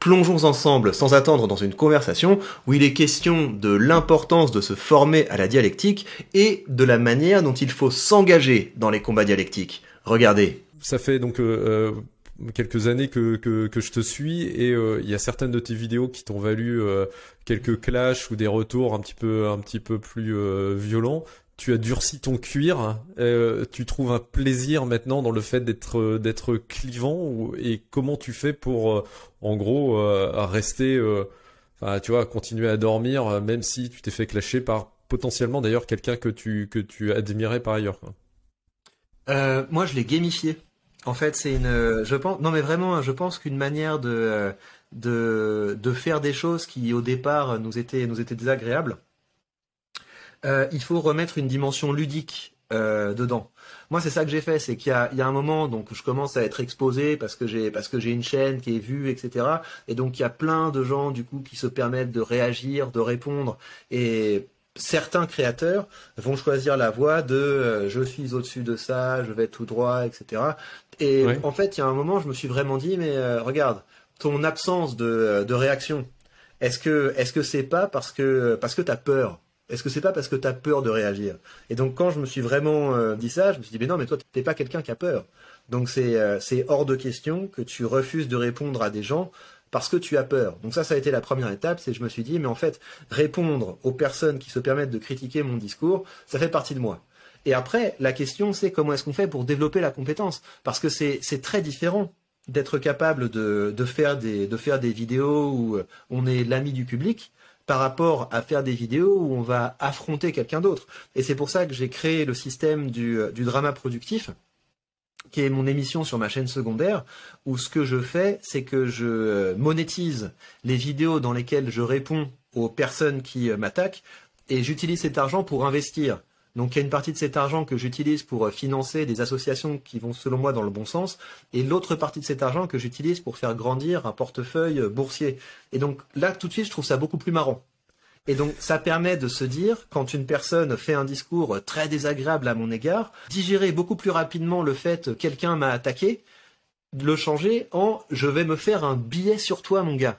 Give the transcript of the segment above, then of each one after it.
plongeons ensemble sans attendre dans une conversation où il est question de l'importance de se former à la dialectique et de la manière dont il faut s'engager dans les combats dialectiques. Regardez. Ça fait donc quelques années que je te suis et il y a certaines de tes vidéos qui t'ont valu quelques clashs ou des retours un petit peu plus violents. Tu as durci ton cuir, tu trouves un plaisir maintenant dans le fait d'être clivant et comment tu fais pour en gros rester enfin tu vois continuer à dormir même si tu t'es fait clasher par potentiellement d'ailleurs quelqu'un que tu admirais par ailleurs quoi. Moi je l'ai gamifié. En fait, c'est je pense, non mais vraiment, je pense qu'une manière de faire des choses qui au départ nous étaient désagréables, il faut remettre une dimension ludique dedans. Moi, c'est ça que j'ai fait, c'est qu'il y a un moment, donc je commence à être exposé parce que j'ai une chaîne qui est vue, etc. Et donc il y a plein de gens du coup qui se permettent de réagir, de répondre et certains créateurs vont choisir la voie de je suis au-dessus de ça, je vais tout droit, etc. Et Ouais. en fait, il y a un moment, je me suis vraiment dit, mais regarde, ton absence de réaction, est-ce que c'est pas parce que t'as peur? Est-ce que c'est pas parce que t'as peur de réagir? Et donc quand je me suis vraiment dit ça, je me suis dit, mais non, mais toi, t'es pas quelqu'un qui a peur. Donc c'est hors de question que tu refuses de répondre à des gens parce que tu as peur. Donc ça a été la première étape, c'est je me suis dit, mais en fait, répondre aux personnes qui se permettent de critiquer mon discours, ça fait partie de moi. Et après, la question, c'est comment est-ce qu'on fait pour développer la compétence? Parce que c'est très différent d'être capable de faire des vidéos où on est l'ami du public par rapport à faire des vidéos où on va affronter quelqu'un d'autre. Et c'est pour ça que j'ai créé le système du drama productif, qui est mon émission sur ma chaîne secondaire, où ce que je fais, c'est que je monétise les vidéos dans lesquelles je réponds aux personnes qui m'attaquent, et j'utilise cet argent pour investir. Donc il y a une partie de cet argent que j'utilise pour financer des associations qui vont selon moi dans le bon sens, et l'autre partie de cet argent que j'utilise pour faire grandir un portefeuille boursier. Et donc là, tout de suite, je trouve ça beaucoup plus marrant. Et donc, ça permet de se dire, quand une personne fait un discours très désagréable à mon égard, digérer beaucoup plus rapidement le fait que quelqu'un m'a attaqué, de le changer en « je vais me faire un billet sur toi, mon gars ».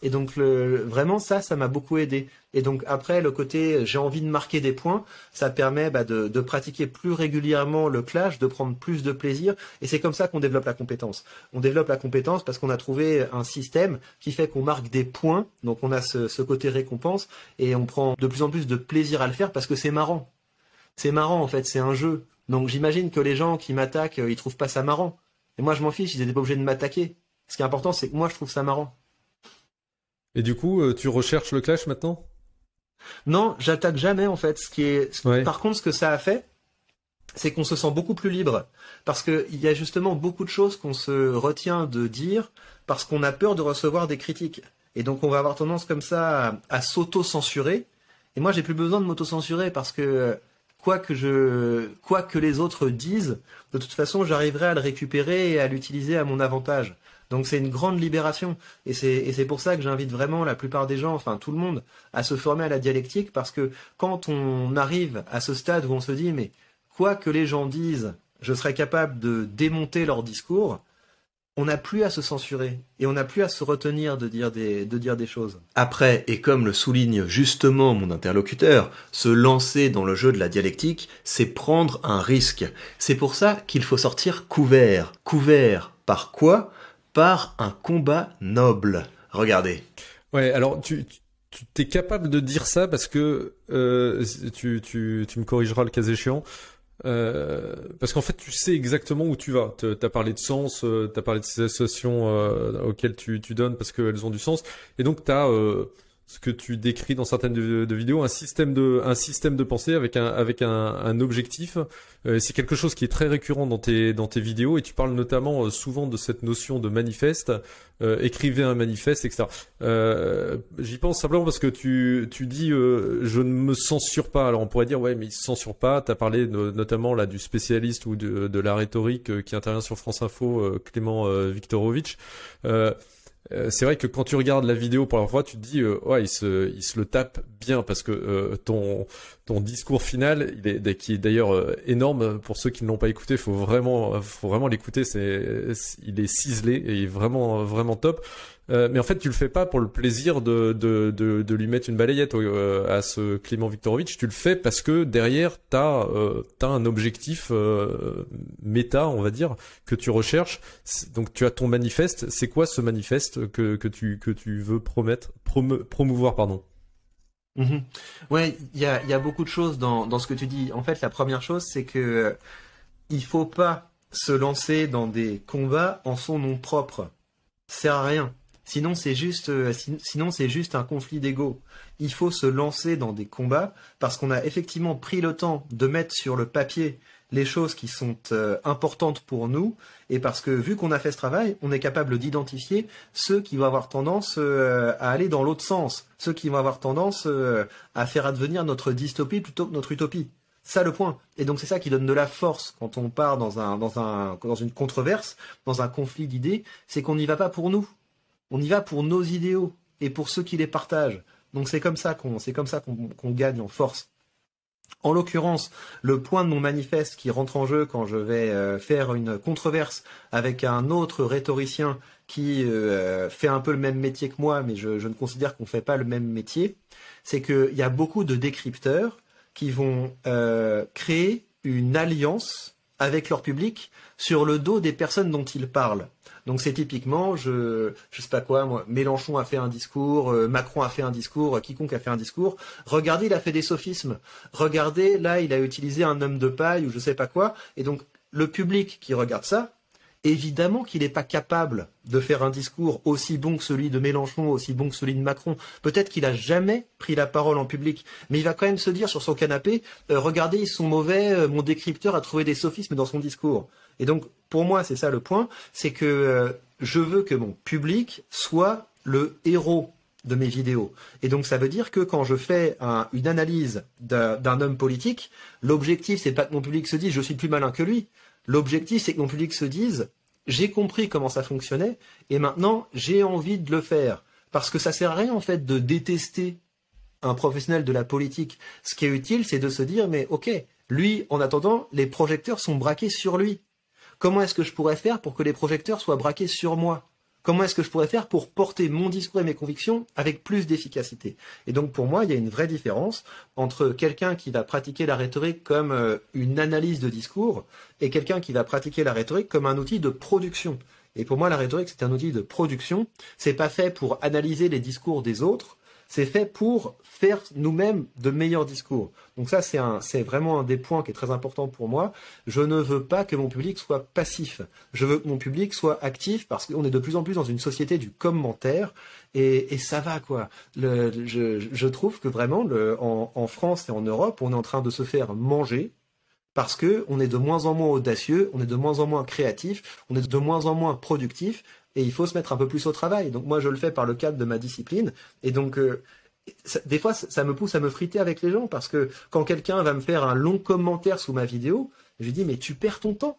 Et donc, vraiment, ça m'a beaucoup aidé. Et donc, après, le côté « j'ai envie de marquer des points », ça permet de pratiquer plus régulièrement le clash, de prendre plus de plaisir. Et c'est comme ça qu'on développe la compétence. On développe la compétence parce qu'on a trouvé un système qui fait qu'on marque des points. Donc, on a ce côté récompense et on prend de plus en plus de plaisir à le faire parce que c'est marrant. C'est marrant, en fait, c'est un jeu. Donc, j'imagine que les gens qui m'attaquent, ils trouvent pas ça marrant. Et moi, je m'en fiche, ils étaient pas obligés de m'attaquer. Ce qui est important, c'est que moi, je trouve ça marrant. Et du coup, tu recherches le clash maintenant? Non, j'attaque jamais en fait. Ouais. Par contre, ce que ça a fait, c'est qu'on se sent beaucoup plus libre. Parce qu'il y a justement beaucoup de choses qu'on se retient de dire parce qu'on a peur de recevoir des critiques. Et donc on va avoir tendance comme ça à s'auto-censurer. Et moi, j'ai plus besoin de m'auto-censurer parce que quoi que les autres disent, de toute façon, j'arriverai à le récupérer et à l'utiliser à mon avantage. Donc c'est une grande libération. Et c'est pour ça que j'invite vraiment la plupart des gens, enfin tout le monde, à se former à la dialectique parce que quand on arrive à ce stade où on se dit mais quoi que les gens disent, je serai capable de démonter leur discours, on n'a plus à se censurer et on n'a plus à se retenir de dire des choses. Après, et comme le souligne justement mon interlocuteur, se lancer dans le jeu de la dialectique, c'est prendre un risque. C'est pour ça qu'il faut sortir couvert. Couvert par quoi ? Par un combat noble. Regardez. Ouais, alors tu t'es capable de dire ça parce que tu me corrigeras le cas échéant. Parce qu'en fait, tu sais exactement où tu vas. T'as parlé de sens, t'as parlé de ces associations auxquelles tu donnes parce qu'elles ont du sens. Et donc, t'as ce que tu décris dans certaines de vidéos, un système de pensée avec un objectif. C'est quelque chose qui est très récurrent dans tes vidéos et tu parles notamment souvent de cette notion de manifeste. Écrivez un manifeste, etc. J'y pense simplement parce que tu dis je ne me censure pas. Alors on pourrait dire ouais mais il se censure pas. T'as parlé notamment là du spécialiste ou de la rhétorique qui intervient sur France Info, Clément Viktorovitch. C'est vrai que quand tu regardes la vidéo pour la fois, tu te dis ouais il se le tape bien parce que ton discours final qui est d'ailleurs énorme pour ceux qui ne l'ont pas écouté, faut vraiment l'écouter, il est ciselé et vraiment top. Mais en fait, tu le fais pas pour le plaisir de lui mettre une balayette à ce Clément Viktorovitch. Tu le fais parce que derrière, t'as un objectif méta, on va dire, que tu recherches. Donc, tu as ton manifeste. C'est quoi ce manifeste que tu veux promouvoir, pardon? Mhm. Ouais, il y a beaucoup de choses dans ce que tu dis. En fait, la première chose, c'est que il faut pas se lancer dans des combats en son nom propre. Ça sert à rien. Sinon c'est juste un conflit d'ego. Il faut se lancer dans des combats parce qu'on a effectivement pris le temps de mettre sur le papier les choses qui sont importantes pour nous et parce que vu qu'on a fait ce travail, on est capable d'identifier ceux qui vont avoir tendance à aller dans l'autre sens, ceux qui vont avoir tendance à faire advenir notre dystopie plutôt que notre utopie. Ça le point. Et donc c'est ça qui donne de la force quand on part dans une controverse, dans un conflit d'idées, c'est qu'on n'y va pas pour nous. On y va pour nos idéaux et pour ceux qui les partagent. Donc c'est comme ça qu'on gagne en force. En l'occurrence, le point de mon manifeste qui rentre en jeu quand je vais faire une controverse avec un autre rhétoricien qui fait un peu le même métier que moi, mais je ne considère qu'on ne fait pas le même métier, c'est qu'il y a beaucoup de décrypteurs qui vont créer une alliance avec leur public sur le dos des personnes dont ils parlent. Donc c'est typiquement, je sais pas quoi, moi, Mélenchon a fait un discours, Macron a fait un discours, quiconque a fait un discours. Regardez, il a fait des sophismes. Regardez, là, il a utilisé un homme de paille ou je sais pas quoi. Et donc le public qui regarde ça, évidemment qu'il n'est pas capable de faire un discours aussi bon que celui de Mélenchon, aussi bon que celui de Macron. Peut-être qu'il a jamais pris la parole en public, mais il va quand même se dire sur son canapé, regardez, ils sont mauvais, mon décrypteur a trouvé des sophismes dans son discours. Et donc, pour moi, c'est ça le point, c'est que je veux que mon public soit le héros de mes vidéos. Et donc, ça veut dire que quand je fais une analyse d'un homme politique, l'objectif, c'est pas que mon public se dise, je suis plus malin que lui. L'objectif, c'est que mon public se dise, j'ai compris comment ça fonctionnait, et maintenant, j'ai envie de le faire. Parce que ça sert à rien, en fait, de détester un professionnel de la politique. Ce qui est utile, c'est de se dire, mais ok, lui, en attendant, les projecteurs sont braqués sur lui. Comment est-ce que je pourrais faire pour que les projecteurs soient braqués sur moi ? Comment est-ce que je pourrais faire pour porter mon discours et mes convictions avec plus d'efficacité ? Et donc pour moi, il y a une vraie différence entre quelqu'un qui va pratiquer la rhétorique comme une analyse de discours et quelqu'un qui va pratiquer la rhétorique comme un outil de production. Et pour moi, la rhétorique, c'est un outil de production. C'est pas fait pour analyser les discours des autres. C'est fait pour faire nous-mêmes de meilleurs discours. Donc ça, c'est vraiment un des points qui est très important pour moi. Je ne veux pas que mon public soit passif. Je veux que mon public soit actif parce qu'on est de plus en plus dans une société du commentaire et ça va quoi. Je trouve que vraiment, en France et en Europe, on est en train de se faire manger parce que on est de moins en moins audacieux, on est de moins en moins créatif, on est de moins en moins productif. Et il faut se mettre un peu plus au travail. Donc moi, je le fais par le cadre de ma discipline. Et donc, des fois, ça me pousse à me friter avec les gens parce que quand quelqu'un va me faire un long commentaire sous ma vidéo, je lui dis, mais tu perds ton temps.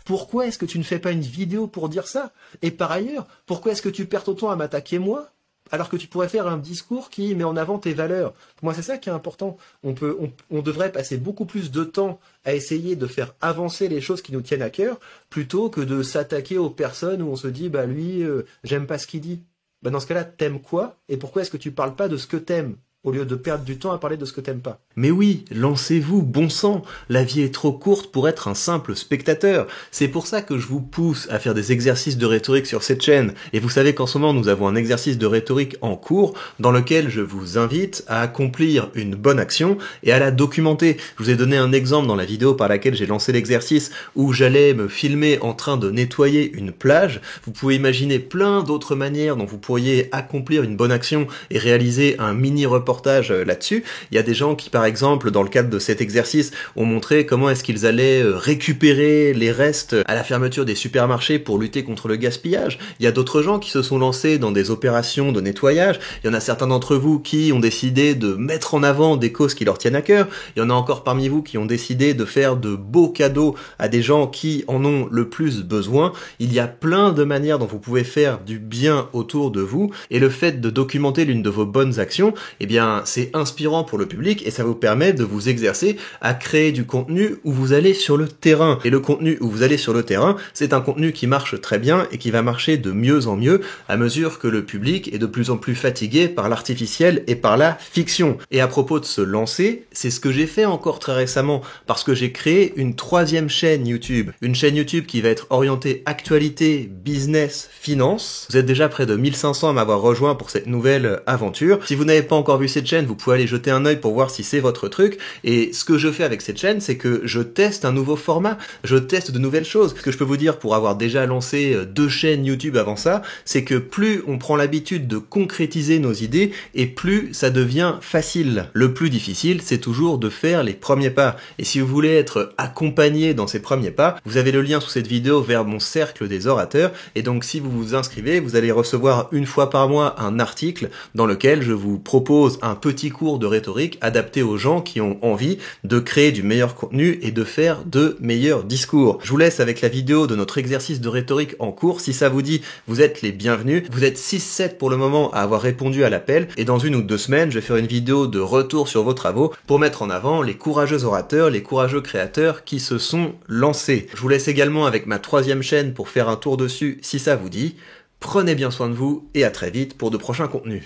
Pourquoi est-ce que tu ne fais pas une vidéo pour dire ça ? Et par ailleurs, pourquoi est-ce que tu perds ton temps à m'attaquer moi alors que tu pourrais faire un discours qui met en avant tes valeurs. Pour moi, c'est ça qui est important. On devrait passer beaucoup plus de temps à essayer de faire avancer les choses qui nous tiennent à cœur, plutôt que de s'attaquer aux personnes où on se dit, bah lui, j'aime pas ce qu'il dit. Bah dans ce cas-là, t'aimes quoi ? Et pourquoi est-ce que tu parles pas de ce que t'aimes ? Au lieu de perdre du temps à parler de ce que t'aimes pas. Mais oui, lancez-vous, bon sang. La vie est trop courte pour être un simple spectateur. C'est pour ça que je vous pousse à faire des exercices de rhétorique sur cette chaîne. Et vous savez qu'en ce moment, nous avons un exercice de rhétorique en cours dans lequel je vous invite à accomplir une bonne action et à la documenter. Je vous ai donné un exemple dans la vidéo par laquelle j'ai lancé l'exercice où j'allais me filmer en train de nettoyer une plage. Vous pouvez imaginer plein d'autres manières dont vous pourriez accomplir une bonne action et réaliser un mini reportage là-dessus. Il y a des gens qui, par exemple, dans le cadre de cet exercice, ont montré comment est-ce qu'ils allaient récupérer les restes à la fermeture des supermarchés pour lutter contre le gaspillage. Il y a d'autres gens qui se sont lancés dans des opérations de nettoyage. Il y en a certains d'entre vous qui ont décidé de mettre en avant des causes qui leur tiennent à cœur. Il y en a encore parmi vous qui ont décidé de faire de beaux cadeaux à des gens qui en ont le plus besoin. Il y a plein de manières dont vous pouvez faire du bien autour de vous. Et le fait de documenter l'une de vos bonnes actions, eh bien, bien, c'est inspirant pour le public et ça vous permet de vous exercer à créer du contenu où vous allez sur le terrain. Et le contenu où vous allez sur le terrain, c'est un contenu qui marche très bien et qui va marcher de mieux en mieux à mesure que le public est de plus en plus fatigué par l'artificiel et par la fiction. Et à propos de se lancer, c'est ce que j'ai fait encore très récemment parce que j'ai créé une 3e chaîne YouTube. Une chaîne YouTube qui va être orientée actualité, business, finance. Vous êtes déjà près de 1500 à m'avoir rejoint pour cette nouvelle aventure. Si vous n'avez pas encore vu cette chaîne, vous pouvez aller jeter un œil pour voir si c'est votre truc. Et ce que je fais avec cette chaîne, c'est que je teste un nouveau format, je teste de nouvelles choses. Ce que je peux vous dire pour avoir déjà lancé 2 chaînes YouTube avant ça, c'est que plus on prend l'habitude de concrétiser nos idées et plus ça devient facile. Le plus difficile, c'est toujours de faire les premiers pas. Et si vous voulez être accompagné dans ces premiers pas, vous avez le lien sous cette vidéo vers mon cercle des orateurs. Et donc si vous vous inscrivez, vous allez recevoir une fois par mois un article dans lequel je vous propose un petit cours de rhétorique adapté aux gens qui ont envie de créer du meilleur contenu et de faire de meilleurs discours. Je vous laisse avec la vidéo de notre exercice de rhétorique en cours. Si ça vous dit, vous êtes les bienvenus. Vous êtes 6-7 pour le moment à avoir répondu à l'appel et dans 1 ou 2 semaines, je vais faire une vidéo de retour sur vos travaux pour mettre en avant les courageux orateurs, les courageux créateurs qui se sont lancés. Je vous laisse également avec ma 3e chaîne pour faire un tour dessus si ça vous dit. Prenez bien soin de vous et à très vite pour de prochains contenus.